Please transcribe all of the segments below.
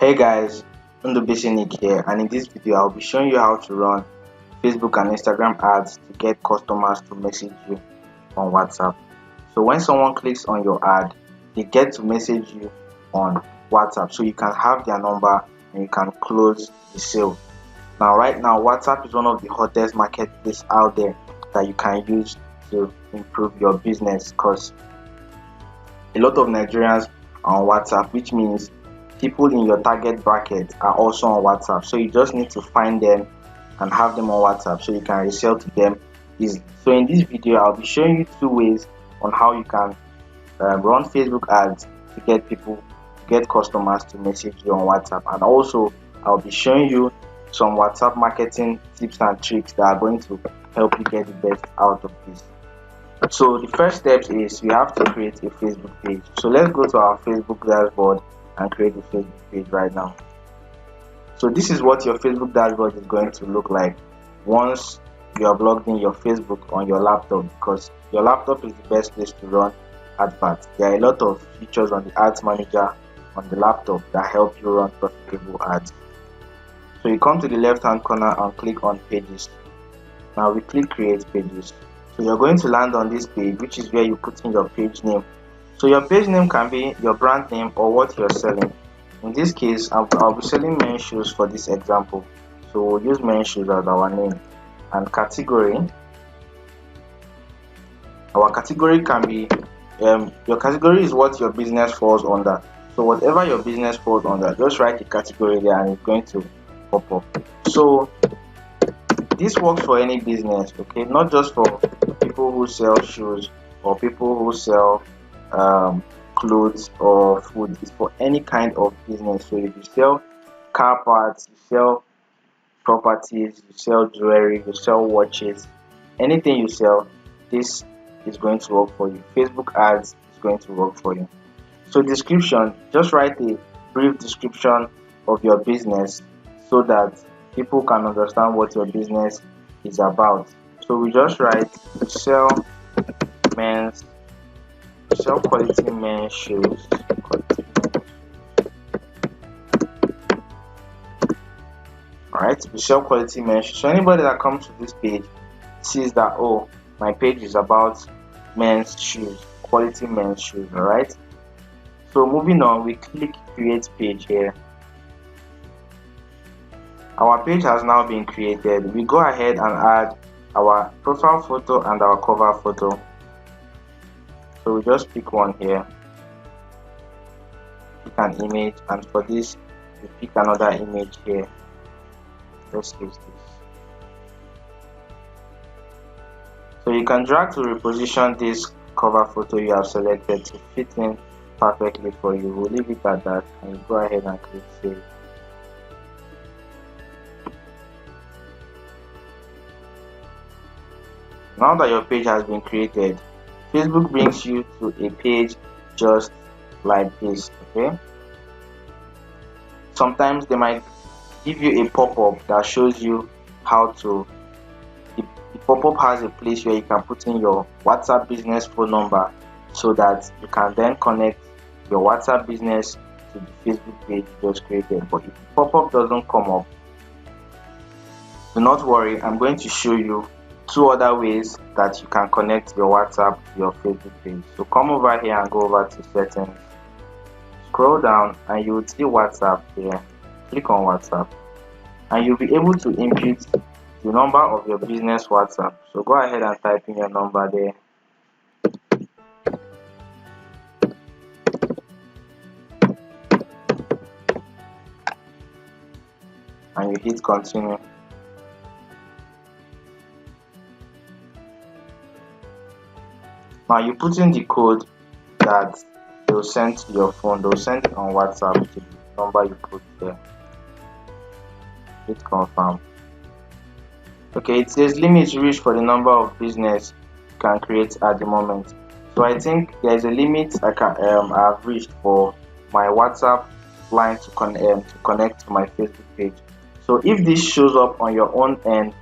Hey guys, Nick here, and in this video I'll be showing you how to run Facebook and Instagram ads to get customers to message you on WhatsApp. So when someone clicks on your ad, they get to message you on WhatsApp, so you can have their number and you can close the sale. Now right now WhatsApp is one of the hottest marketplace out there that you can use to improve your business, because a lot of Nigerians are on WhatsApp, which means people in your target bracket are also on WhatsApp. So you just need to find them and have them on WhatsApp so you can resell to them easily. So in this video I'll be showing you two ways on how you can run Facebook ads to get customers to message you on WhatsApp, and also I'll be showing you some WhatsApp marketing tips and tricks that are going to help you get the best out of this. So the first step is you have to create a Facebook page. So let's go to our Facebook dashboard and create a Facebook page right now. So this is what your Facebook dashboard is going to look like once you have logged in your Facebook on your laptop, because your laptop is the best place to run adverts. There are a lot of features on the ads manager on the laptop that help you run profitable ads. So you come to the left hand corner and click on pages. Now we click create pages. So you're going to land on this page, which is where you put in your page name. So your page name can be your brand name or what you're selling. In this case, I'll be selling men's shoes for this example. So we'll use men's shoes as our name. And category. Our category can be, your category is what your business falls under. So whatever your business falls under, just write the category there and it's going to pop up. So this works for any business, okay? Not just for people who sell shoes or people who sell clothes or food. It's for any kind of business. So if you sell car parts, you sell properties, you sell jewelry, you sell watches, anything you sell, this is going to work for you. Facebook ads is going to work for you. So description, just write a brief description of your business so that people can understand what your business is about. So we just write sell quality men's shoes. Alright, we sell quality men's shoes. So anybody that comes to this page sees that, oh, my page is about men's shoes, quality men's shoes. Alright, so moving on, we click create page here. Our page has now been created. We go ahead and add our profile photo and our cover photo. So we just pick one here, pick an image, and for this we pick another image here. Let's use this. So you can drag to reposition this cover photo you have selected to fit in perfectly for you. We'll leave it at that and you go ahead and click save. Now that your page has been created, Facebook brings you to a page just like this, okay? Sometimes they might give you a pop-up that shows you how to, the pop-up has a place where you can put in your WhatsApp business phone number so that you can then connect your WhatsApp business to the Facebook page you just created. But if the pop-up doesn't come up, do not worry, I'm going to show you two other ways that you can connect your WhatsApp to your Facebook page. So come over here and go over to settings, scroll down and you will see WhatsApp here. Click on WhatsApp and you'll be able to input the number of your business WhatsApp. So go ahead and type in your number there. And you hit continue. Now you put in the code that they'll send to your phone. They'll send it on WhatsApp to the number you put there. Hit confirm. Okay, it says limit reached for the number of business you can create at the moment. So I think there is a limit I've reached for my WhatsApp line to connect to my Facebook page. So if this shows up on your own end,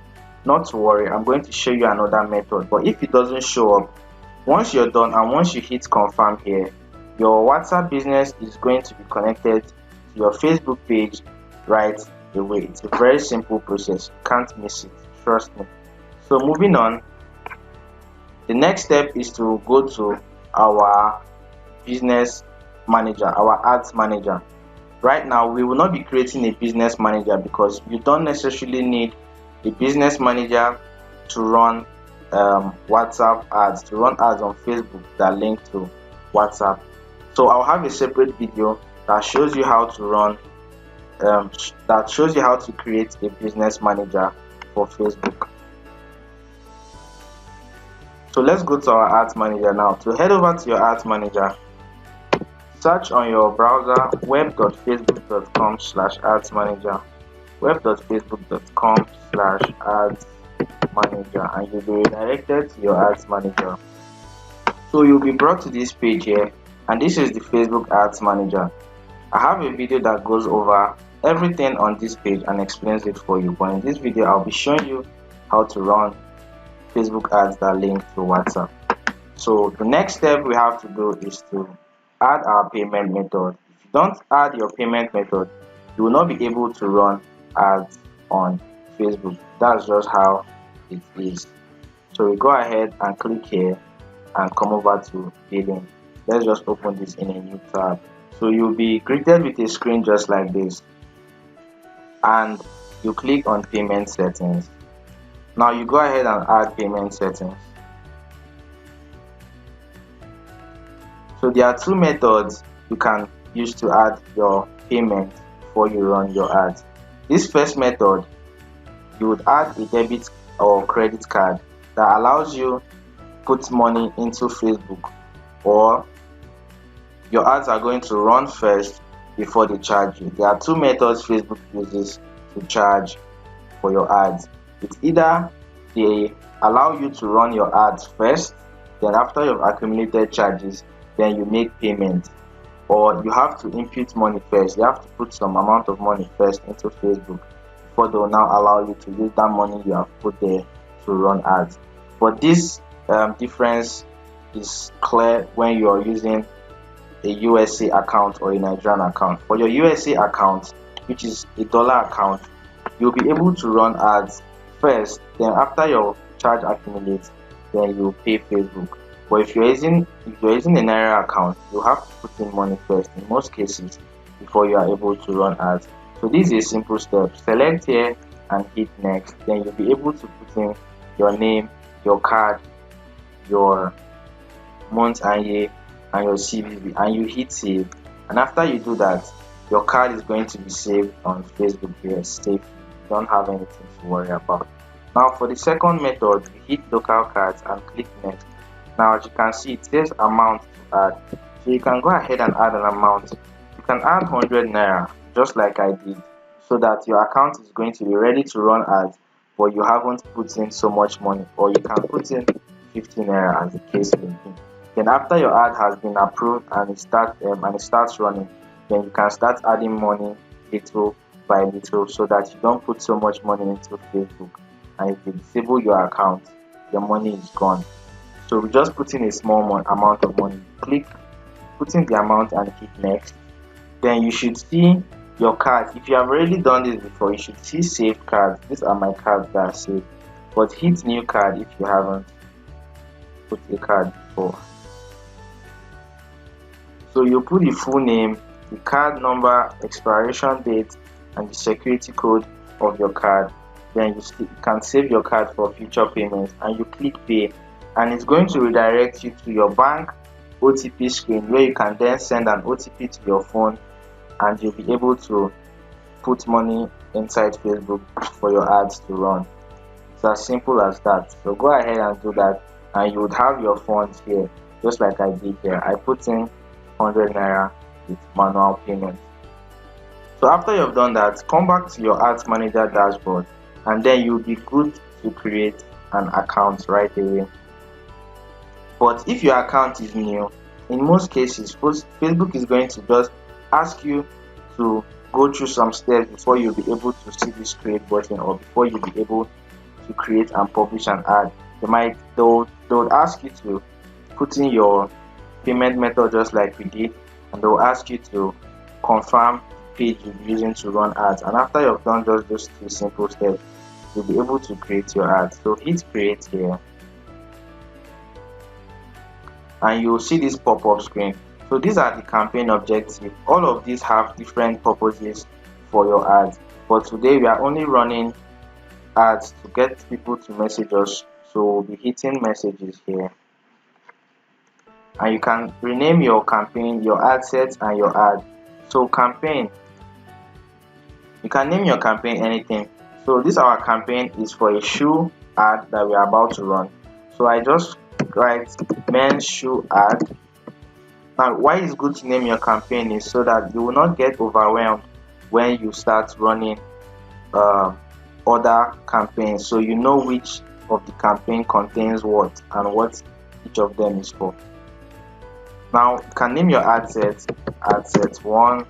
not to worry, I'm going to show you another method. But if it doesn't show up, once you're done and once you hit confirm here, your WhatsApp business is going to be connected to to your Facebook page right away. It's a very simple process. You can't miss it. Trust me. So moving on, the next step is to go to our business manager, our ads manager. Right now, we will not be creating a business manager because you don't necessarily need a business manager to run WhatsApp ads, to run ads on Facebook that link to WhatsApp. So I'll have a separate video that shows you how to run, that shows you how to create a business manager for Facebook. So let's go to our ads manager now. To head over to your ads manager, search on your browser web.facebook.com/ads manager, web.facebook.com/ads manager, and you'll be redirected to your ads manager. So you'll be brought to this page here, and this is the Facebook ads manager. I have a video that goes over everything on this page and explains it for you, but in this video I'll be showing you how to run Facebook ads that link to WhatsApp. So the next step we have to do is to add our payment method. If you don't add your payment method, you will not be able to run ads on Facebook. That's just how it is. So we go ahead and click here and come over to billing. Let's just open this in a new tab. So you'll be greeted with a screen just like this, and you click on payment settings. Now you go ahead and add payment settings. So there are two methods you can use to add your payment before you run your ads. This first method, you would add a debit or credit card that allows you to put money into Facebook, or your ads are going to run first before they charge you. There are two methods Facebook uses to charge for your ads. It's either they allow you to run your ads first, then after you've accumulated charges, then you make payment, or you have to input money first. You have to put some amount of money first into Facebook before they will now allow you to use that money you have put there to run ads. But this difference is clear when you are using a USA account or a Nigerian account. For your USA account, which is a dollar account, you'll be able to run ads first, then after your charge accumulates, then you pay Facebook. But if you're using a Naira account, you have to put in money first in most cases before you are able to run ads. So this is a simple step. Select here and hit next. Then you'll be able to put in your name, your card, your month and year, and your CVV, and you hit save. And after you do that, your card is going to be saved on Facebook here safely. You don't have anything to worry about. Now for the second method, you hit local cards and click next. Now as you can see, it says amount to add, so you can go ahead and add an amount. You can add 100 Naira just like I did, so that your account is going to be ready to run ads, but you haven't put in so much money. Or you can put in 50 Naira as the case may be. Then after your ad has been approved and it starts running, then you can start adding money little by little, so that you don't put so much money into Facebook, and if you disable your account, your money is gone. So we just put in a small amount of money. Click, put in the amount and hit next. Then you should see your cards. If you have already done this before, you should see saved cards. These are my cards that are saved. But hit new card if you haven't put a card before. So you put the full name, the card number, expiration date, and the security code of your card. Then you can save your card for future payments, and you click pay, and it's going to redirect you to your bank OTP screen, where you can then send an OTP to your phone, and you'll be able to put money inside Facebook for your ads to run. It's as simple as that. So go ahead and do that, and you would have your funds here just like I did here. I put in 100 Naira with manual payment. So after you've done that, come back to your ads manager dashboard, and then you'll be good to create an account right away. But if your account is new, in most cases Facebook is going to just ask you to go through some steps before you'll be able to see this create button, or before you'll be able to create and publish an ad. They'll ask you to put in your payment method just like we did, and they'll ask you to confirm page you'll be using to run ads. And after you've done just those 3 simple steps, you'll be able to create your ads. So hit create here, and you'll see this pop-up screen. So these are the campaign objectives. All of these have different purposes for your ads, but today we are only running ads to get people to message us. So we'll be hitting messages here, and you can rename your campaign, your ad set, and your ad. So campaign, you can name your campaign anything. So this our campaign is for a shoe ad that we are about to run. So I just write men's shoe ad. Now why it's good to name your campaign is so that you will not get overwhelmed when you start running other campaigns, so you know which of the campaign contains what and what each of them is for. Now you can name your ad set 1,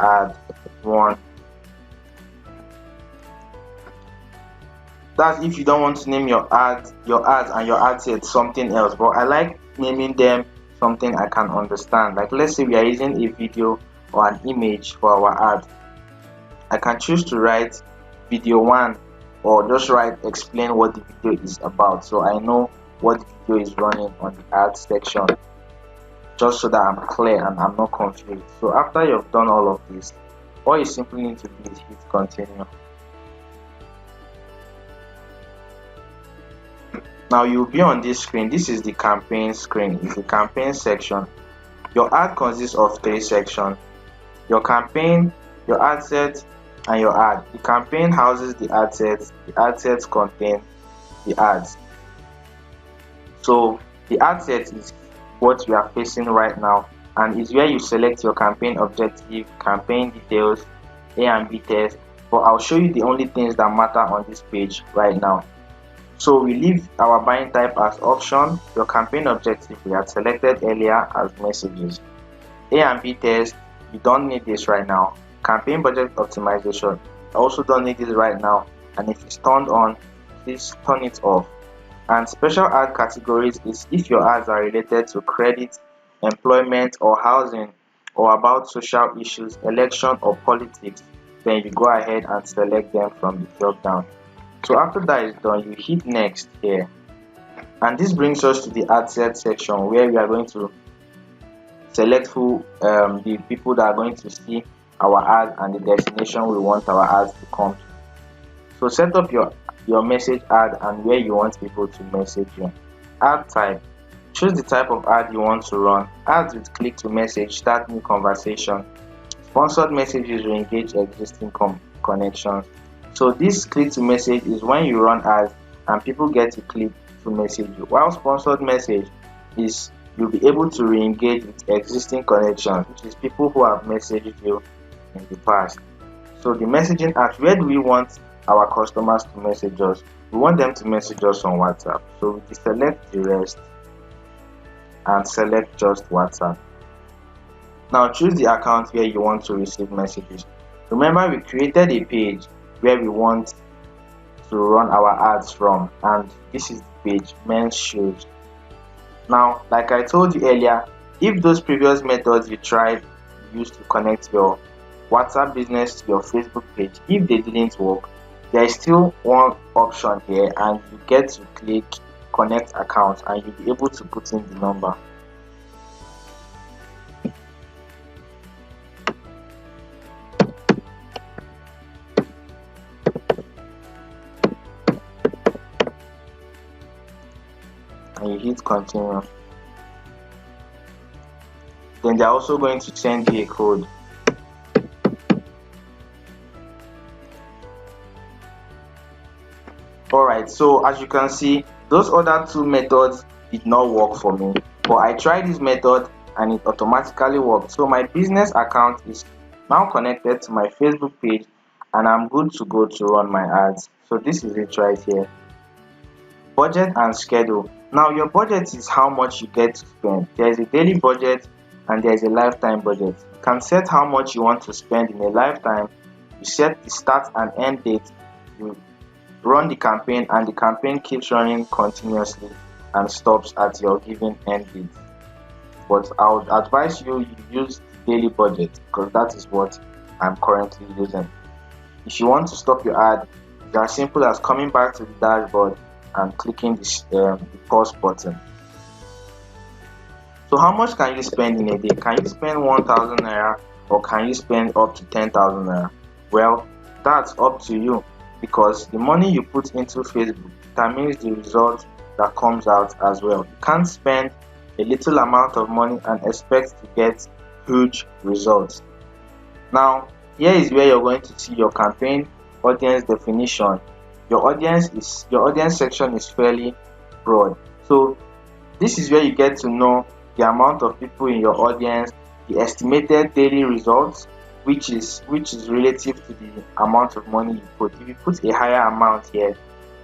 ad 1. That's if you don't want to name your ads and your ad set something else, but I like naming them something I can understand. Like let's say we are using a video or an image for our ad. I can choose to write video 1, or just write explain what the video is about, so I know what the video is running on the ad section, just so that I'm clear and I'm not confused. So after you've done all of this, all you simply need to do is hit continue. Now you'll be on this screen. This is the campaign screen. It's the campaign section. Your ad consists of 3 sections: your campaign, your ad set, and your ad. The campaign houses the ad sets. The ad sets contain the ads. So the ad set is what we are facing right now, and is where you select your campaign objective, campaign details, A and B test. But I'll show you the only things that matter on this page right now. So we leave our buying type as option. Your campaign objective we had selected earlier as messages. A and B test, you don't need this right now. Campaign budget optimization, also don't need this right now, and if it's turned on, please turn it off. And special ad categories is if your ads are related to credit, employment or housing, or about social issues, election or politics, then you go ahead and select them from the drop down. So after that is done, you hit next here, and this brings us to the ad set section, where we are going to select who the people that are going to see our ad and the destination we want our ads to come to. So set up your message ad and where you want people to message you. Ad type, choose the type of ad you want to run. Ads with click to message, start new conversation. Sponsored messages will engage existing connections. So this click to message is when you run ads and people get to click to message you, while sponsored message is you'll be able to re-engage with existing connections, which is people who have messaged you in the past. So the messaging ads, where do we want our customers to message us? We want them to message us on WhatsApp. So we select the rest and select just WhatsApp. Now choose the account where you want to receive messages. Remember, we created a page where we want to run our ads from, and this is the page, men's shoes. Now, like I told you earlier, if those previous methods you tried used to connect your WhatsApp business to your Facebook page, if they didn't work, there is still one option here, and you get to click connect account and you'll be able to put in the number. And you hit continue. Then they're also going to send you a code. Alright, so as you can see, those other 2 methods did not work for me, but I tried this method and it automatically worked. So my business account is now connected to my Facebook page and I'm good to go to run my ads. So this is it right here. Budget and schedule. Now your budget is how much you get to spend. There is a daily budget and there is a lifetime budget. You can set how much you want to spend in a lifetime. You set the start and end date. You run the campaign and the campaign keeps running continuously and stops at your given end date. But I would advise you use daily budget, because that is what I'm currently using. If you want to stop your ad, it's as simple as coming back to the dashboard and clicking the pause button. So how much can you spend in a day? Can you spend 1,000 naira, or can you spend up to 10,000 naira? Well, that's up to you, because the money you put into Facebook determines the result that comes out as well. You can't spend a little amount of money and expect to get huge results. Now, here is where you're going to see your campaign audience definition. Your audience section is fairly broad. So this is where you get to know the amount of people in your audience, the estimated daily results, which is relative to the amount of money you put. If you put a higher amount here,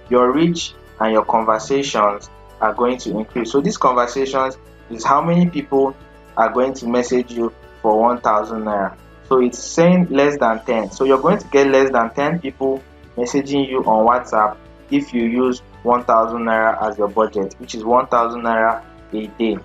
your reach and your conversations are going to increase. So these conversations is how many people are going to message you for 1,000 naira. So it's saying less than 10. So you're going to get less than 10 people messaging you on WhatsApp if you use 1,000 naira as your budget, which is 1,000 naira a day.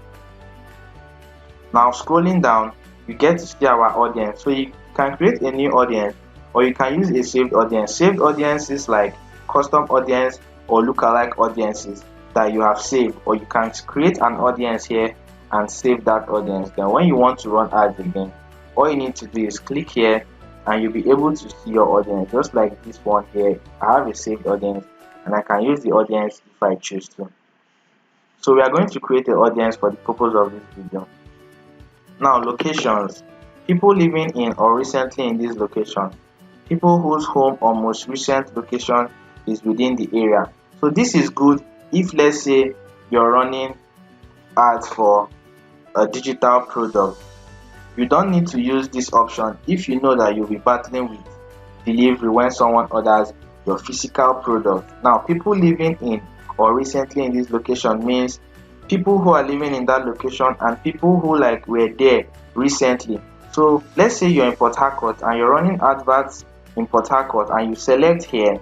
Now scrolling down, you get to see our audience. So you can create a new audience, or you can use a saved audience. Saved audiences like custom audience or lookalike audiences that you have saved, or you can create an audience here and save that audience. Then when you want to run ads again, all you need to do is click here and you'll be able to see your audience, just like this one here. I have a saved audience and I can use the audience if I choose to. So we are going to create an audience for the purpose of this video. Now, locations. People living in or recently in this location. People whose home or most recent location is within the area. So this is good if, let's say, you're running ads for a digital product. You don't need to use this option if you know that you'll be battling with delivery when someone orders your physical product. Now, people living in or recently in this location means people who are living in that location and people who were there recently. So let's say you're in Port Harcourt and you're running adverts in Port Harcourt, and you select here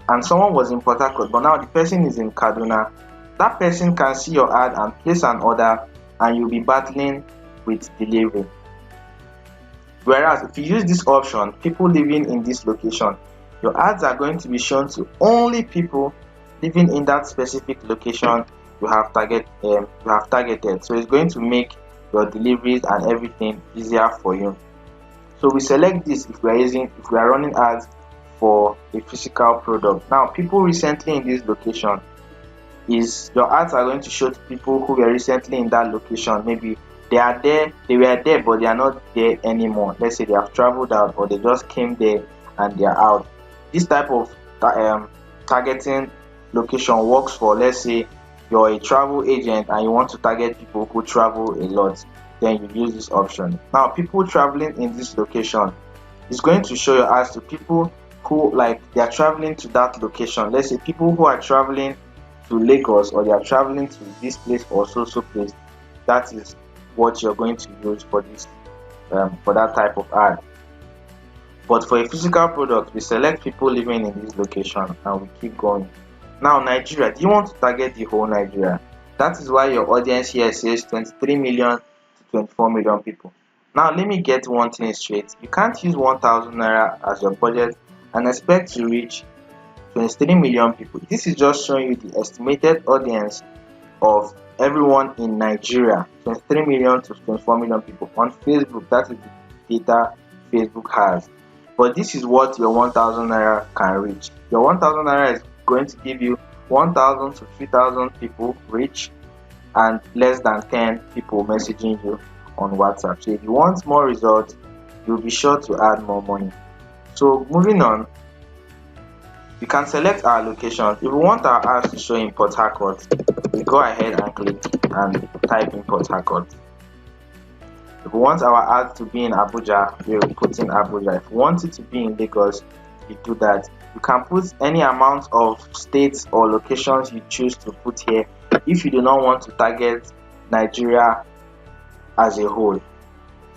and someone was in Port Harcourt but now the person is in Kaduna. That person can see your ad and place an order, and you'll be battling with delivery. Whereas if you use this option, people living in this location, your ads are going to be shown to only people living in that specific location you have targeted. So it's going to make your deliveries and everything easier for you. So we select this if we are running ads for a physical product. Now, people recently in this location is your ads are going to show to people who were recently in that location. Maybe they were there but they are not there anymore. Let's say they have traveled out, or they just came there and they are out. This type of targeting location works for, let's say, you're a travel agent and you want to target people who travel a lot. Then you use this option. Now, people traveling in this location is going to show your ads to people who they are traveling to that location. Let's say people who are traveling to Lagos, or they are traveling to this place or so place. That is what you're going to use for this for that type of ad. But for a physical product, we select people living in this location and we keep going. Now, Nigeria. Do you want to target the whole Nigeria? That is why your audience here says 23 million to 24 million people. Now, let me get one thing straight. You can't use 1,000 naira as your budget and expect to reach 23 million people. This is just showing you the estimated audience of everyone in Nigeria, 23 million to 24 million people on Facebook. That is the data Facebook has. But this is what your 1,000 naira can reach. Your 1,000 naira is going to give you 1,000 to 3,000 people reach and less than 10 people messaging you on WhatsApp. So if you want more results, you'll be sure to add more money. So moving on, we can select our location. If we want our ads to show in Port Harcourt, we go ahead and click and type in Port Harcourt. If we want our ads to be in Abuja, we will put in Abuja. If we want it to be in Lagos, we do that. You can put any amount of states or locations you choose to put here if you do not want to target Nigeria as a whole.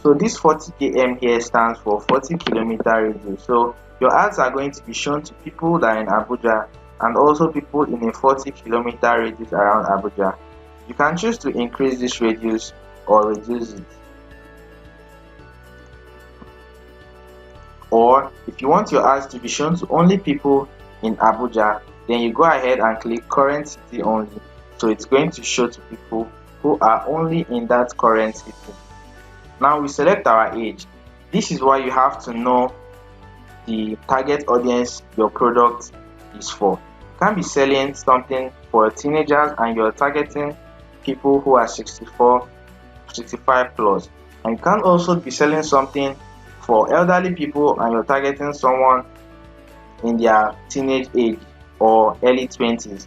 So this 40 km here stands for 40 kilometer radius. So your ads are going to be shown to people that are in Abuja and also people in a 40 kilometer radius around Abuja. You can choose to increase this radius or reduce it. Or if you want your ads to be shown to only people in Abuja, then you go ahead and click current city only. So it's going to show to people who are only in that current city. Now we select our age. This is why you have to know the target audience your product is for. You can't be selling something for teenagers and you're targeting people who are 64, 65 plus. And you can't also be selling something for elderly people and you're targeting someone in their teenage age or early 20s.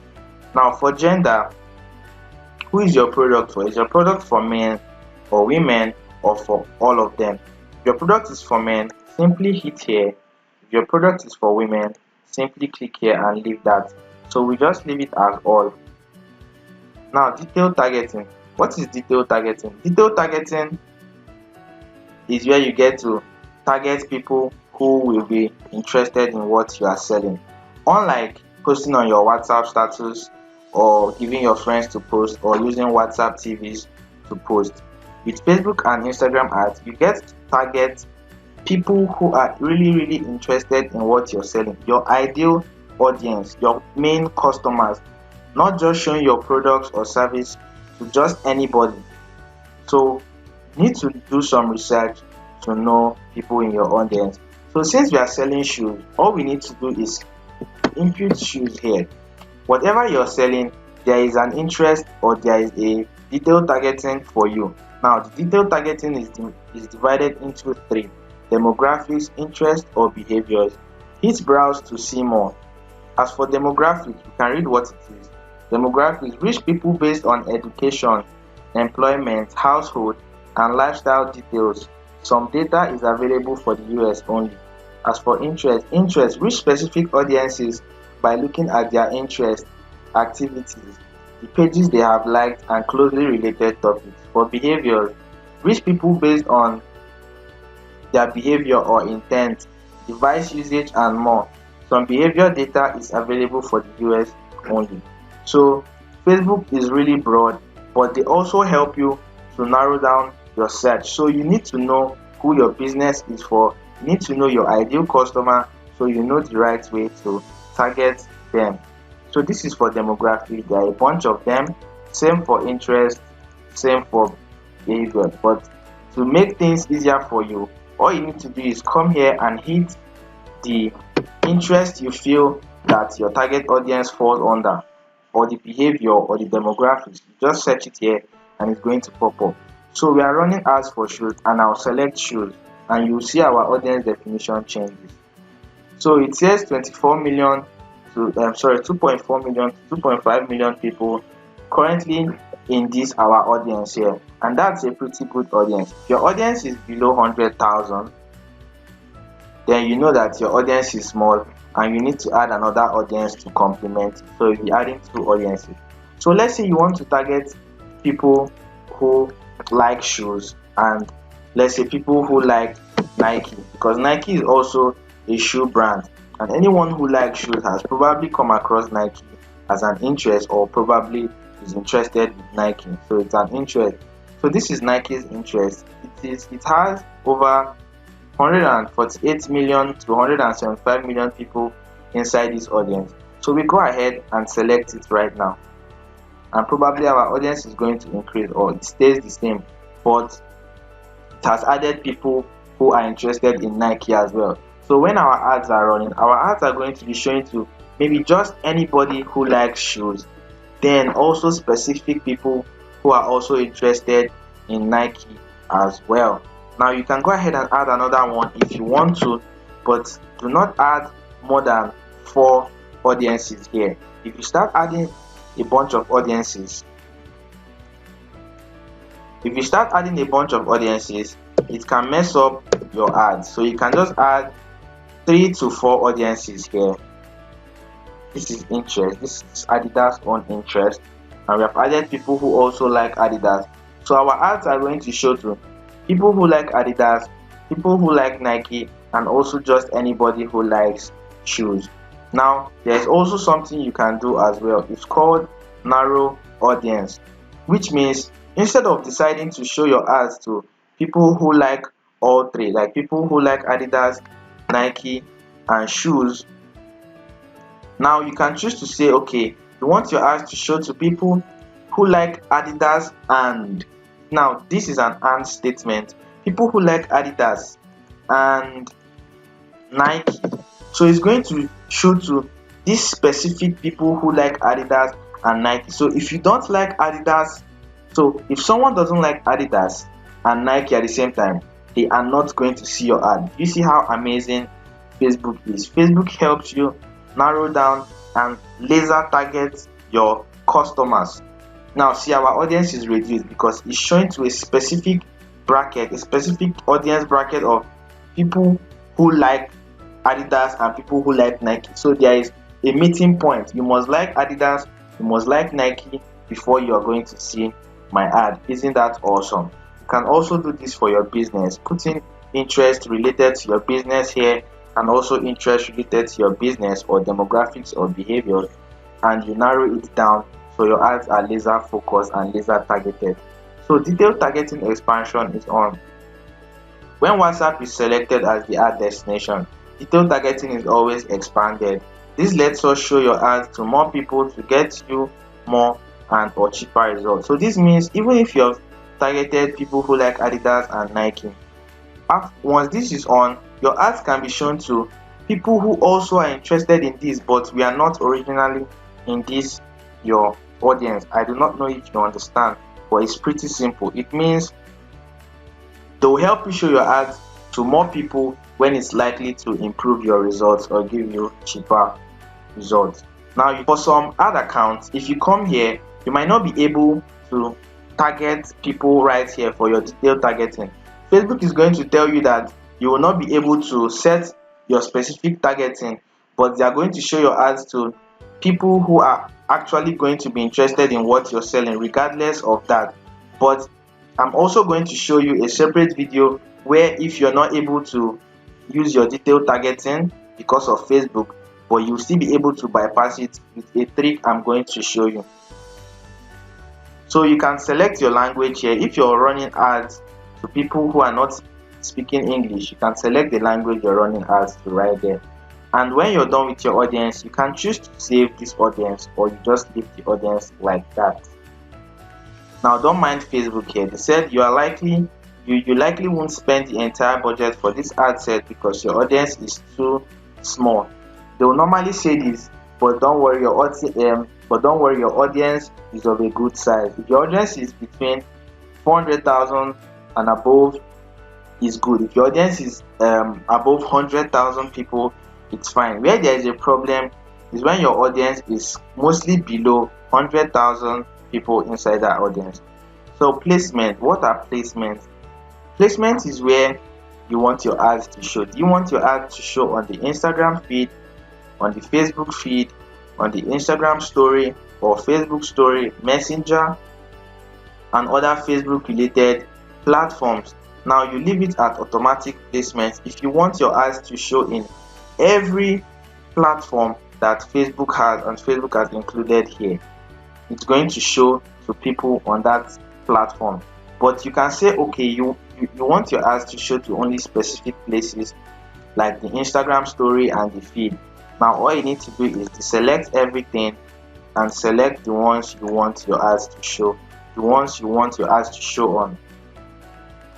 Now for gender, who is your product for? Is your product for men or women or for all of them? If your product is for men, simply hit here. If your product is for women, simply click here and leave that. So we just leave it as all. Now detailed targeting. What is detailed targeting? Detailed targeting is where you get to target people who will be interested in what you are selling. Unlike posting on your WhatsApp status or giving your friends to post or using WhatsApp TVs to post, with Facebook and Instagram ads, you get to target people who are really interested in what you're selling, your ideal audience, your main customers, not just showing your products or service to just anybody. So you need to do some research to know people in your audience. So since we are selling shoes, all we need to do is input shoes here. Whatever you're selling, there is an interest or there is a detailed targeting for you. Now the detailed targeting is divided into three: demographics, interest or behaviors. Hit browse to see more. As for demographics, you can read what it is. Demographics reach people based on education, employment, household and lifestyle details. Some data is available for the US only. As for interest reach specific audiences by looking at their interest, activities, the pages they have liked and closely related topics. For behaviors, reach people based on their behavior or intent, device usage and more. Some behavior data is available for the US only. So Facebook is really broad, but they also help you to narrow down your search. So you need to know who your business is for. You need to know your ideal customer so you know the right way to target them. So this is for demographic. There are a bunch of them. Same for interest, same for behavior. But to make things easier for you, all you need to do is come here and hit the interest you feel that your target audience falls under, or the behavior or the demographics. You just search it here and it's going to pop up. So we are running ads for shoes and I'll select shoes and you'll see our audience definition changes. So it says 24 million to 2.4 million to 2.5 million people currently in this our audience here, and that's a pretty good audience. If your audience is below 100,000, then you know that your audience is small and you need to add another audience to complement it. So you'll be adding two audiences. So let's say you want to target people who like shoes, and let's say people who like Nike, because Nike is also a shoe brand, and anyone who likes shoes has probably come across Nike as an interest or probably is interested with Nike. So it's an interest. So this is Nike's interest. It has over 148 million to 175 million people inside this audience. So we go ahead and select it right now, and probably our audience is going to increase or it stays the same, but it has added people who are interested in Nike as well. So when our ads are running, our ads are going to be showing to maybe just anybody who likes shoes, then also specific people who are also interested in Nike as well. Now you can go ahead and add another one if you want to, but do not add more than 4 audiences here. If you start adding a bunch of audiences, it can mess up your ads. So you can just add 3 to 4 audiences here. This is interest. This is Adidas on interest, and we have added people who also like Adidas. So our ads are going to show to people who like Adidas, people who like Nike, and also just anybody who likes shoes. Now there's also something you can do as well. It's called narrow audience, which means instead of deciding to show your ads to people who like all three, like people who like Adidas, Nike, and shoes. Now you can choose to say, okay, you want your ads to show to people who like Adidas, and now this is an and statement, people who like Adidas and Nike. So it's going to show to these specific people who like Adidas and Nike. So if you don't like Adidas, so if someone doesn't like Adidas and Nike at the same time, they are not going to see your ad. You see how amazing Facebook is. Facebook helps you narrow down and laser target your customers. Now see, our audience is reduced because it's showing to a specific bracket, a specific audience bracket of people who like Adidas and people who like Nike. So there is a meeting point. You must like Adidas, you must like Nike before you are going to see my ad. Isn't that awesome? You can also do this for your business, putting interest related to your business here, and also interest related to your business or demographics or behaviors, and you narrow it down so your ads are laser focused and laser targeted. So detailed targeting expansion is on. When WhatsApp is selected as the ad destination, detailed targeting is always expanded. This lets us show your ads to more people to get you more and or cheaper results. So this means even if you've targeted people who like Adidas and Nike, once this is on, your ads can be shown to people who also are interested in this, but we are not originally in this your audience. I do not know if you understand, but it's pretty simple. It means they will help you show your ads to more people when it's likely to improve your results or give you cheaper results. Now for some ad accounts, if you come here, you might not be able to target people right here for your detailed targeting. Facebook is going to tell you that you will not be able to set your specific targeting, but they are going to show your ads to people who are actually going to be interested in what you're selling regardless of that. But I'm also going to show you a separate video where if you're not able to use your detailed targeting because of Facebook, but you'll still be able to bypass it with a trick I'm going to show you. So you can select your language here. If you're running ads to people who are not speaking English, you can select the language you're running ads to right there. And when you're done with your audience, you can choose to save this audience, or you just leave the audience like that. Now don't mind Facebook here. They said you likely won't spend the entire budget for this ad set because your audience is too small. They will normally say this, but don't worry, your audience is of a good size. If your audience is between 400,000 and above, is good. If your audience is above 100,000 people, it's fine. Where there is a problem is when your audience is mostly below 100,000 people inside that audience. So placement, what are placements? Placement is where you want your ads to show. Do you want your ads to show on the Instagram feed, on the Facebook feed, on the Instagram story or Facebook story, Messenger, and other Facebook related platforms? Now you leave it at automatic placement. If you want your ads to show in every platform that Facebook has, and Facebook has included here, it's going to show to people on that platform. But you can say, okay, you want your ads to show to only specific places like the Instagram story and the feed. Now all you need to do is to select everything and select the ones you want your ads to show, the ones you want your ads to show on.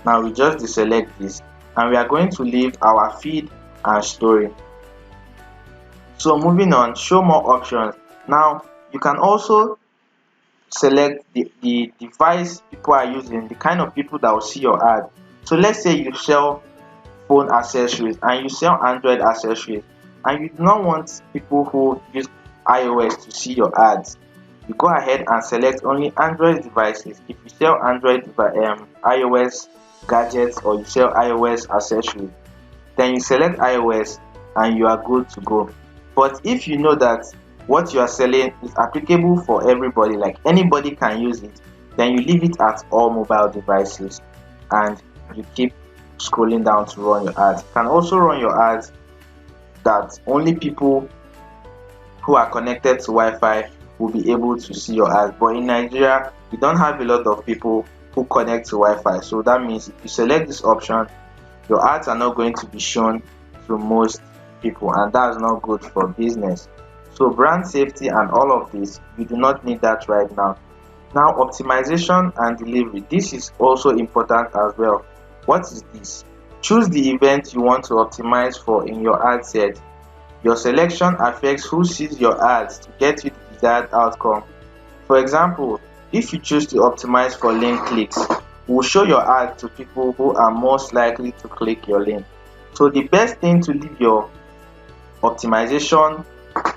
Now we just deselect this and we are going to leave our feed and story. So moving on, show more options. Now you can also select the device people are using, the kind of people that will see your ad. So let's say you sell phone accessories and you sell Android accessories, and you do not want people who use iOS to see your ads. You go ahead and select only Android devices. If you sell iOS gadgets or you sell iOS accessories, then you select iOS and you are good to go. But if you know that what you are selling is applicable for everybody, like anybody can use it, then you leave it at all mobile devices and you keep scrolling down to run your ads. You can also run your ads that only people who are connected to Wi-Fi will be able to see your ads. But in Nigeria, we don't have a lot of people who connect to Wi-Fi, so that means if you select this option, your ads are not going to be shown to most people, and that's not good for business. So brand safety and all of this, you do not need that right now. Now, optimization and delivery, this is also important as well. What is this? Choose the event you want to optimize for in your ad set. Your selection affects who sees your ads to get you the desired outcome. For example, if you choose to optimize for link clicks, will show your ad to people who are most likely to click your link. So the best thing to leave your optimization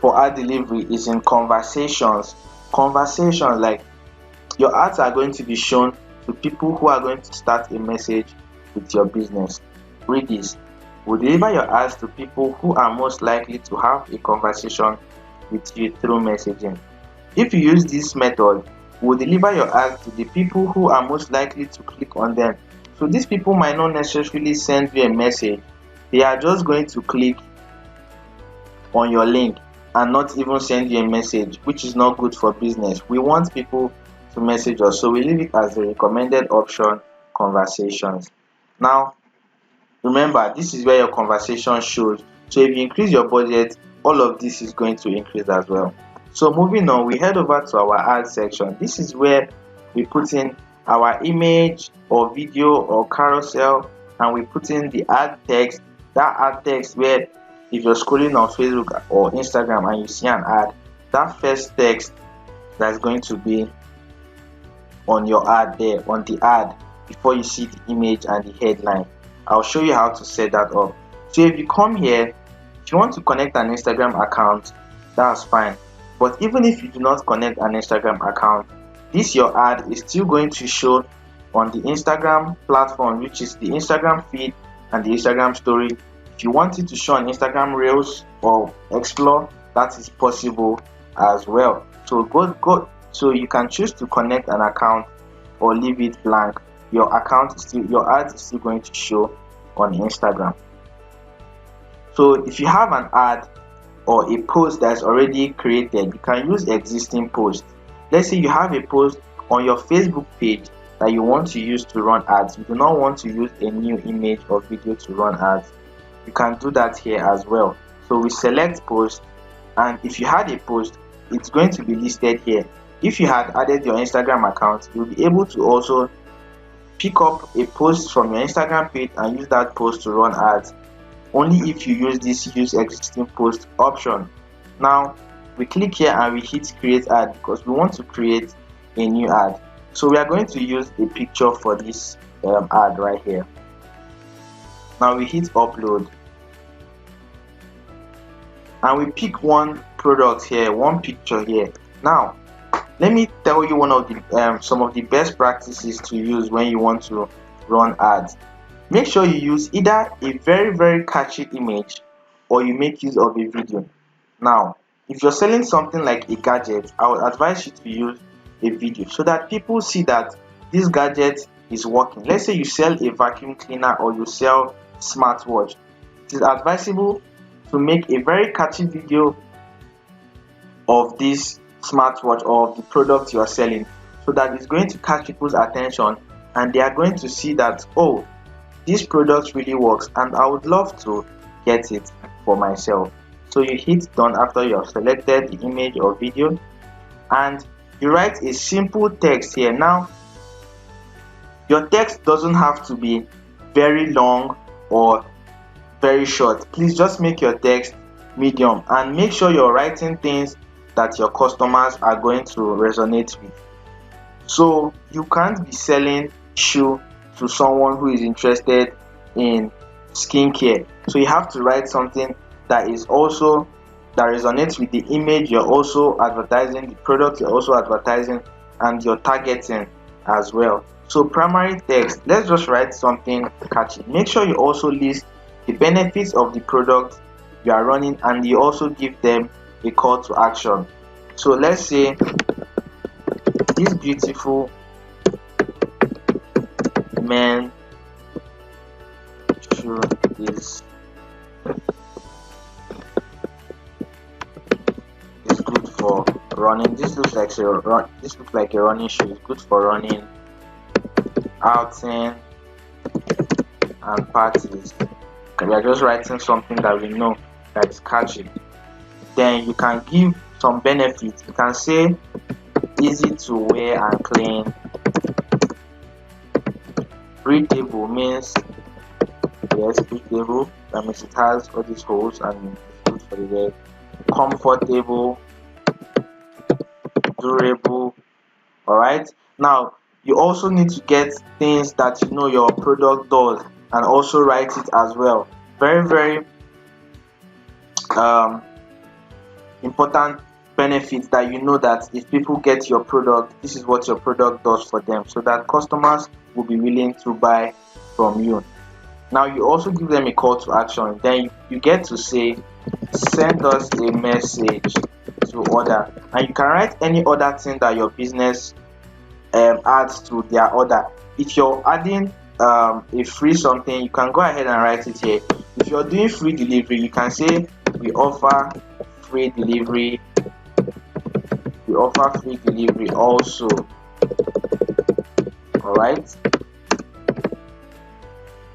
for ad delivery is in conversations. Conversations, like your ads are going to be shown to people who are going to start a message with your business. Read this. Will deliver your ads to people who are most likely to have a conversation with you through messaging. If you use this method, will deliver your ads to the people who are most likely to click on them. So these people might not necessarily send you a message. They are just going to click on your link and not even send you a message, which is not good for business. We want people to message us, so we leave it as the recommended option, conversations. Now, remember, this is where your conversation shows. So if you increase your budget, all of this is going to increase as well. So moving on, we head over to our ad section. This is where we put in our image or video or carousel, and we put in the ad text. That ad text, where if you're scrolling on Facebook or Instagram and you see an ad, that first text that's going to be on your ad there, on the ad, before you see the image and the headline. I'll show you how to set that up. So if you come here, if you want to connect an Instagram account, that's fine. But even if you do not connect an Instagram account, this your ad is still going to show on the Instagram platform, which is the Instagram feed and the Instagram story. If you want it to show on Instagram Reels or Explore, that is possible as well. So so you can choose to connect an account or leave it blank. Your ad is still going to show on Instagram. So if you have an ad or a post that's already created, you can use existing posts. Let's say you have a post on your Facebook page that you want to use to run ads. You do not want to use a new image or video to run ads. You can do that here as well. So we select post, and if you had a post, it's going to be listed here. If you had added your Instagram account, you'll be able to also pick up a post from your Instagram page and use that post to run ads, only if you use this use existing post option. Now we click here and we hit create ad because we want to create a new ad. So we are going to use a picture for this ad right here. Now we hit upload and we pick one product here, one picture here. Now let me tell you one of the some of the best practices to use when you want to run ads. Make sure you use either a very catchy image or you make use of a video. Now if you're selling something like a gadget, I would advise you to use a video so that people see that this gadget is working. Let's say you sell a vacuum cleaner or you sell smartwatch. It is advisable to make a very catchy video of this smartwatch or of the product you are selling, so that it's going to catch people's attention and they are going to see that, oh, this product really works and I would love to get it for myself. So you hit done after you have selected the image or video, and you write a simple text here. Now your text doesn't have to be very long or very short. Please just make your text medium and make sure you're writing things that your customers are going to resonate with. So you can't be selling shoe to someone who is interested in skincare. So you have to write something that resonates with the image you're also advertising, the product you're also advertising, and you're targeting as well. So primary text, let's just write something catchy. Make sure you also list the benefits of the product you are running and you also give them a call to action. So let's say this beautiful men shoe is good for running. This looks like a running shoe. It's good for running, outing, and parties. We are just writing something that we know that is catchy. Then you can give some benefits. You can say easy to wear and clean. Breathable means yes, breathable. That means it has all these holes and it's good for the wear. Comfortable, durable. Alright. Now you also need to get things that you know your product does and also write it as well. Very important benefits that you know that if people get your product, this is what your product does for them, so that customers will be willing to buy from you. Now you also give them a call to action. Then you get to say send us a message to order, and you can write any other thing that your business adds to their order. If you're adding a free something, you can go ahead and write it here. If you're doing free delivery, you can say we offer free delivery. We offer free delivery also. Alright,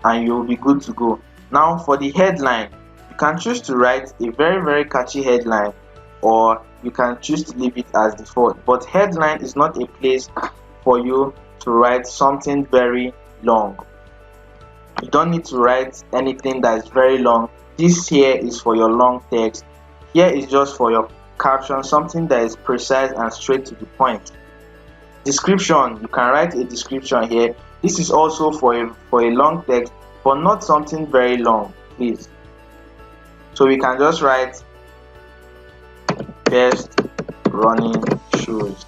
and you'll be good to go. Now for the headline, you can choose to write a very catchy headline, or you can choose to leave it as default. But headline is not a place for you to write something very long. You don't need to write anything that is very long. This here is for your long text. Here is just for your caption, something that is precise and straight to the point. Description, you can write a description here. This is also for a long text, but not something very long, please. So we can just write best running shoes.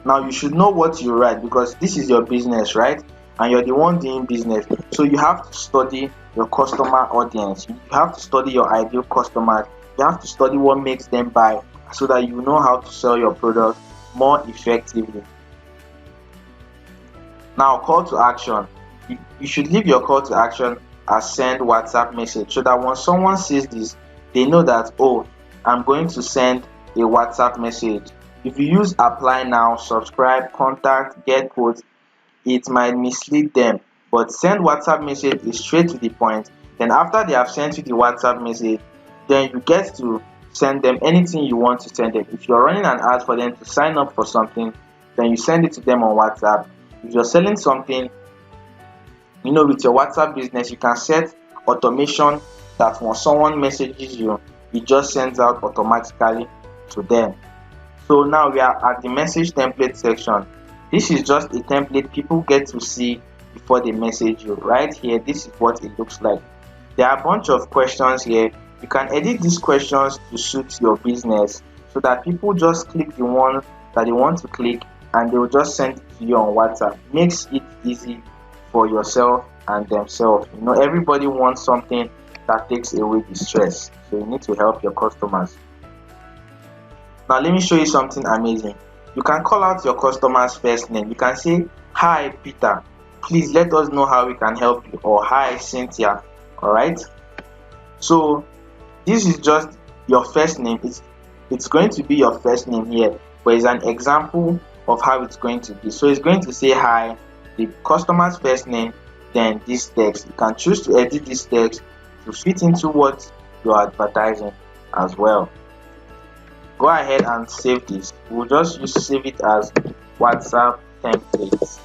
Now you should know what you write, because this is your business, right? And you're the one doing business, so you have to study your customer audience. You have to study your ideal customers. You have to study what makes them buy, so that you know how to sell your product more effectively. Now call to action. You should leave your call to action as send WhatsApp message, so that when someone sees this, they know that, oh, I'm going to send a WhatsApp message. If you use apply now, subscribe, contact, get quotes, it might mislead them. But send WhatsApp message is straight to the point. Then after they have sent you the WhatsApp message, then you get to send them anything you want to send them. If you're running an ad for them to sign up for something, then you send it to them on WhatsApp. If you're selling something, you know, with your WhatsApp business, you can set automation that when someone messages you, it just sends out automatically to them. So now we are at the message template section. This is just a template people get to see before they message you. Right here, this is what it looks like. There are a bunch of questions here. You can edit these questions to suit your business, so that people just click the one that they want to click and they will just send it to you on WhatsApp. Makes it easy for yourself and themselves. You know, everybody wants something that takes away the stress, so you need to help your customers. Now let me show you something amazing. You can call out your customer's first name. You can say, hi Peter, please let us know how we can help you, or hi Cynthia. Alright, so this is just your first name. It's going to be your first name here, but it's an example of how it's going to be. So it's going to say hi, the customer's first name, then this text. You can choose to edit this text to fit into what you are advertising as well. Go ahead and save this. We'll just save it as WhatsApp templates.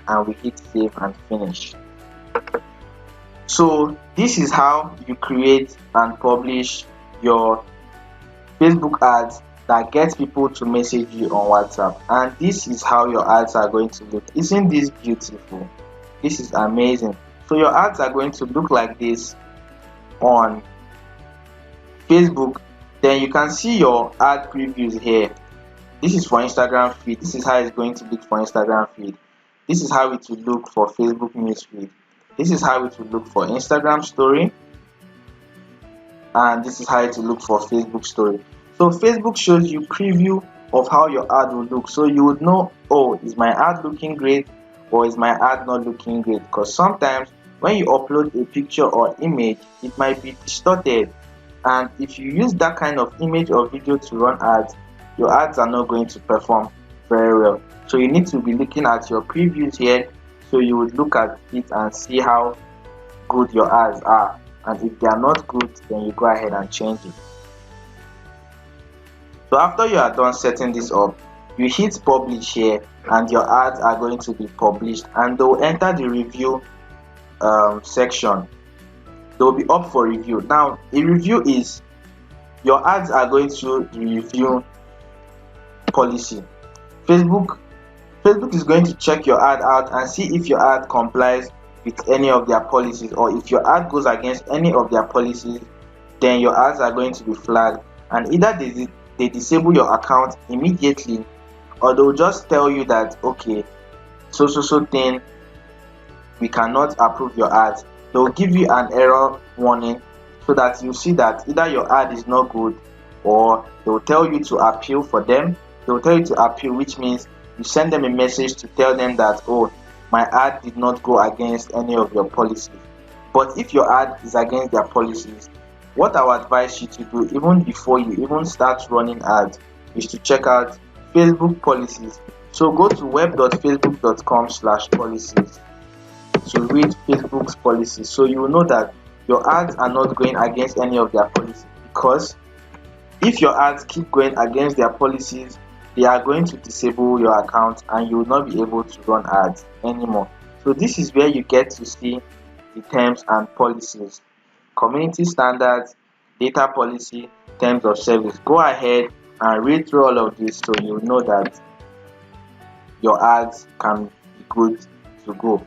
And we hit save and finish. So this is how you create and publish your Facebook ads that gets people to message you on WhatsApp. And this is how your ads are going to look. Isn't this beautiful? This is amazing. So your ads are going to look like this on Facebook. Then you can see your ad previews here. This is for Instagram feed. This is how it's going to look for Instagram feed. This is how it will look for Facebook news feed. This is how it will look for Instagram story. And this is how it will look for Facebook story. So Facebook shows you preview of how your ad will look. So you would know, oh, is my ad looking great, or is my ad not looking great? Because sometimes when you upload a picture or image, it might be distorted, and if you use that kind of image or video to run ads, your ads are not going to perform very well. So you need to be looking at your previews here, so you would look at it and see how good your ads are, and if they are not good, then you go ahead and change it. So after you are done setting this up, you hit publish here, and your ads are going to be published, and they will enter the review section. They will be up for review. Now a review is your ads are going through the review policy. Facebook is going to check your ad out and see if your ad complies with any of their policies, or if your ad goes against any of their policies, then your ads are going to be flagged, and either they disable your account immediately, or they'll just tell you that okay, so thing, we cannot approve your ads. They'll give you an error warning, so that you see that either your ad is not good, or they'll tell you to appeal for them. They'll tell you to appeal, which means you send them a message to tell them that, oh, my ad did not go against any of your policies. But if your ad is against their policies, what I would advise you to do, even before you even start running ads, is to check out Facebook policies. So go to web.facebook.com/policies to read Facebook's policies, so you will know that your ads are not going against any of their policies. Because if your ads keep going against their policies, they are going to disable your account, and you will not be able to run ads anymore. So this is where you get to see the terms and policies: community standards, data policy, terms of service. Go ahead and read through all of this, so you know that your ads can be good to go.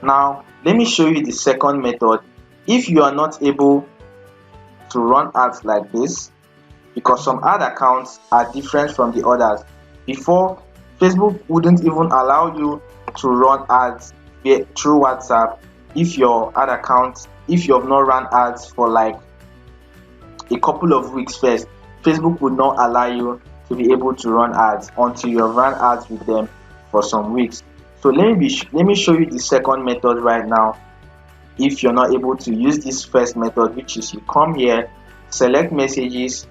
Now let me show you the second method. If you are not able to run ads like this, because some ad accounts are different from the others. Before, Facebook wouldn't even allow you to run ads through WhatsApp if your ad account, if you have not run ads for like a couple of weeks first. Facebook would not allow you to be able to run ads until you have run ads with them for some weeks. So let me show you the second method right now. If you're not able to use this first method, which is you come here, select messages,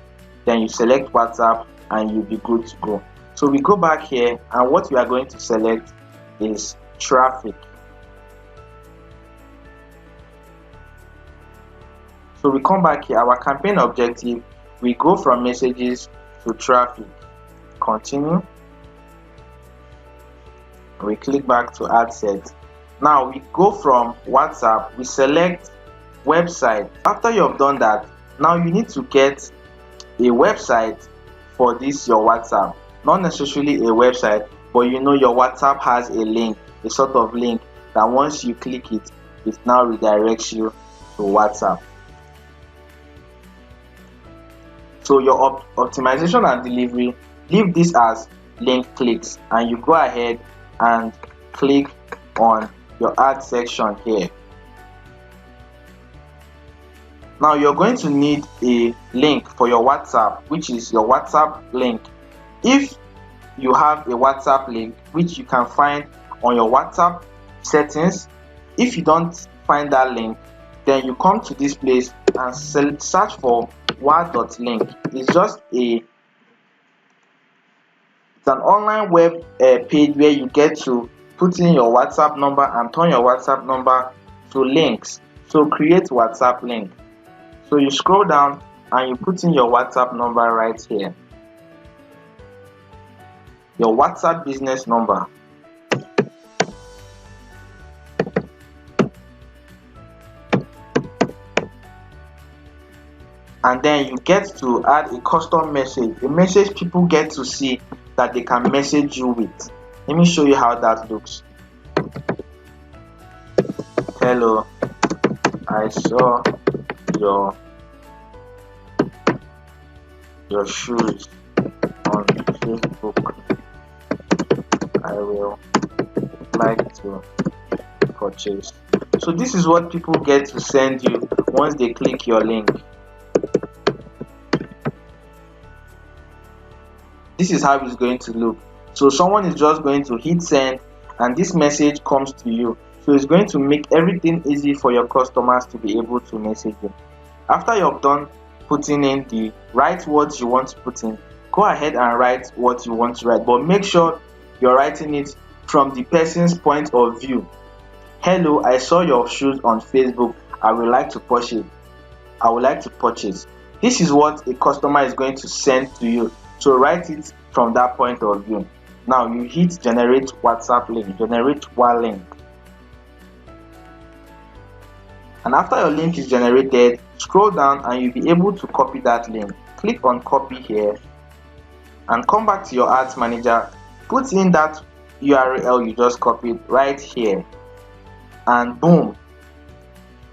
then you select WhatsApp, and you'll be good to go. So we go back here, and what we are going to select is traffic. So we come back here, our campaign objective, we go from messages to traffic. Continue. We click back to Adsense. Now we go from WhatsApp, we select website. After you have done that, now you need to get a website for this your WhatsApp. Not necessarily a website, but you know your WhatsApp has a link, a sort of link that once you click it, it now redirects you to WhatsApp. So your optimization and delivery, leave this as link clicks, and you go ahead and click on your ad section here. Now you're going to need a link for your WhatsApp, which is your WhatsApp link. If you have a WhatsApp link, which you can find on your WhatsApp settings, if you don't find that link, then you come to this place and search for wa.link. It's an online web page where you get to put in your WhatsApp number and turn your WhatsApp number to links. So create WhatsApp link. So you scroll down and you put in your WhatsApp number right here, your WhatsApp business number. And then you get to add a custom message, a message people get to see that they can message you with. Let me show you how that looks. Hello, I saw your shoes on Facebook. I will like to purchase. So this is what people get to send you once they click your link. This is how it's going to look. So someone is just going to hit send, and this message comes to you. So it's going to make everything easy for your customers to be able to message you. After you've done putting in the right words you want to put in, go ahead and write what you want to write, but make sure you're writing it from the person's point of view. Hello, I saw your shoes on Facebook. I would like to purchase. I would like to purchase. This is what a customer is going to send to you. So write it from that point of view. Now you hit generate WhatsApp link, generate one link. And after your link is generated, scroll down and you'll be able to copy that link. Click on copy here and come back to your ads manager. Put in that URL you just copied right here, and boom,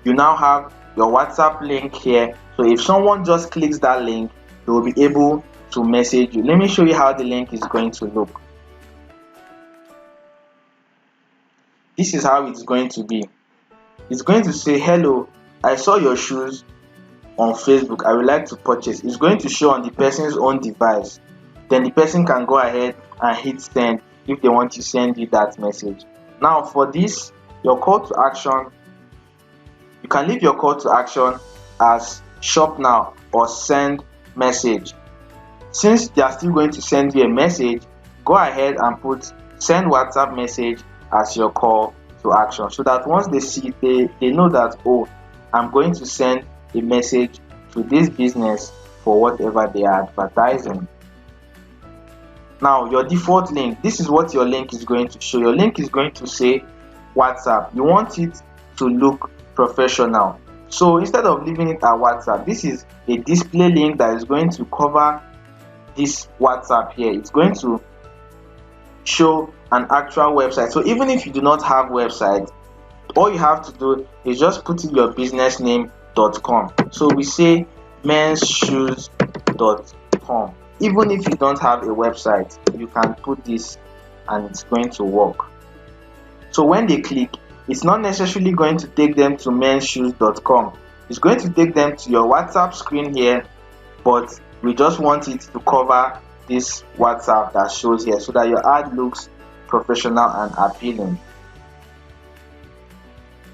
you now have your WhatsApp link here. So if someone just clicks that link, they will be able to message you. Let me show you how the link is going to look. This is how it's going to be. It's going to say, hello, I saw your shoes on Facebook. I would like to purchase. It's going to show on the person's own device. Then the person can go ahead and hit send if they want to send you that message. Now for this, your call to action, you can leave your call to action as shop now or send message. Since they are still going to send you a message, go ahead and put send WhatsApp message as your call to action, so that once they see it, they know that, oh, I'm going to send a message to this business for whatever they are advertising. Now your default link, this is what your link is going to show. Your link is going to say WhatsApp. You want it to look professional, so instead of leaving it at WhatsApp, this is a display link that is going to cover this WhatsApp here. It's going to show an actual website. So even if you do not have website, all you have to do is just put in your business name.com. So we say mensshoes.com. Even if you don't have a website, you can put this and it's going to work. So when they click, it's not necessarily going to take them to mensshoes.com. It's going to take them to your WhatsApp screen here, but we just want it to cover this WhatsApp that shows here so that your ad looks professional and appealing.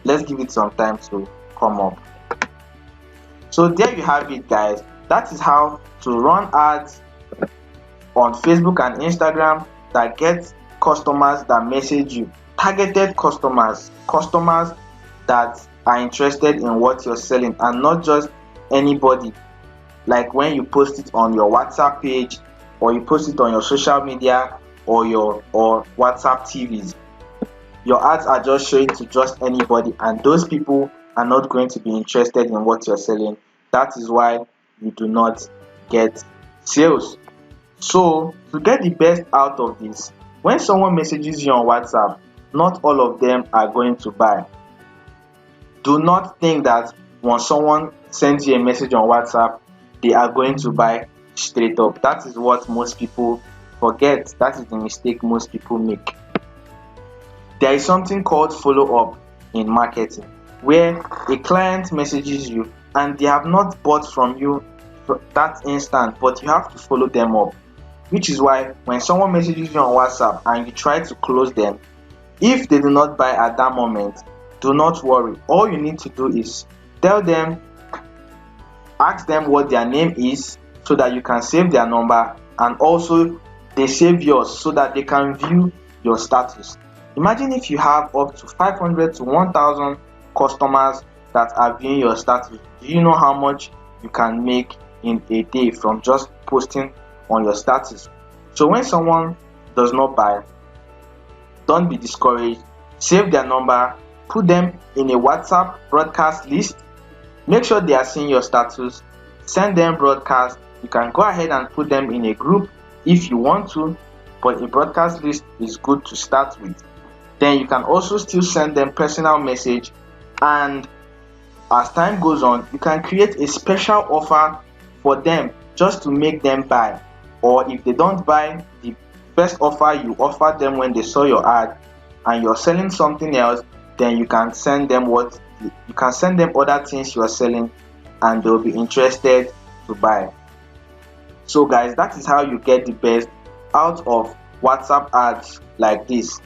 Let's give it some time to come up. So there you have it, guys. That is how to run ads on Facebook and Instagram that get customers that message you. Targeted customers that are interested in what you're selling, and not just anybody. Like when you post it on your WhatsApp page, or you post it on your social media or WhatsApp TVs, your ads are just showing to just anybody, and those people are not going to be interested in what you're selling. That is why you do not get sales. So to get the best out of this, when someone messages you on WhatsApp, not all of them are going to buy. Do not think that when someone sends you a message on WhatsApp, they are going to buy straight up. That is what most people forget. That is the mistake most people make. There is something called follow-up in marketing, where a client messages you and they have not bought from you that instant, but you have to follow them up. Which is why when someone messages you on WhatsApp and you try to close them, if they do not buy at that moment, do not worry. All you need to do is tell them, ask them what their name is so that you can save their number, and also they save yours so that they can view your status. Imagine if you have up to 500 to 1000 customers that are viewing your status. Do you know how much you can make in a day from just posting on your status? So when someone does not buy, don't be discouraged. Save their number, put them in a WhatsApp broadcast list, make sure they are seeing your status, send them broadcast. You can go ahead and put them in a group if you want to, but a broadcast list is good to start with. Then you can also still send them personal message, and as time goes on, you can create a special offer for them just to make them buy. Or if they don't buy the first offer you offered them when they saw your ad and you're selling something else, then you can send them other things you are selling and they'll be interested to buy. So guys, that is how you get the best out of WhatsApp ads like this.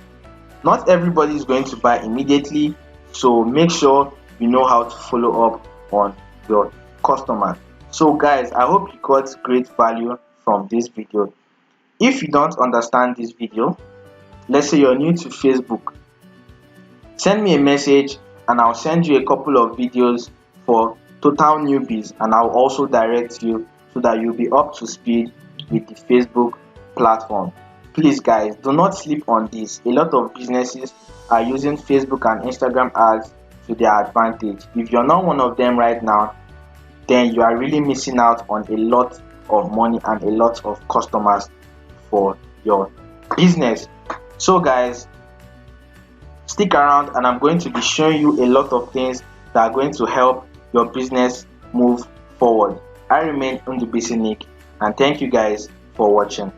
Not everybody is going to buy immediately, so make sure you know how to follow up on your customers. So guys, I hope you got great value from this video. If you don't understand this video, let's say you're new to Facebook, send me a message and I'll send you a couple of videos for total newbies, and I'll also direct you so that you'll be up to speed with the Facebook platform. Please guys, do not sleep on this. A lot of businesses are using Facebook and Instagram ads to their advantage. If you're not one of them right now, then you are really missing out on a lot of money and a lot of customers for your business. So guys, stick around and I'm going to be showing you a lot of things that are going to help your business move forward. I remain Undubisinik, and thank you guys for watching.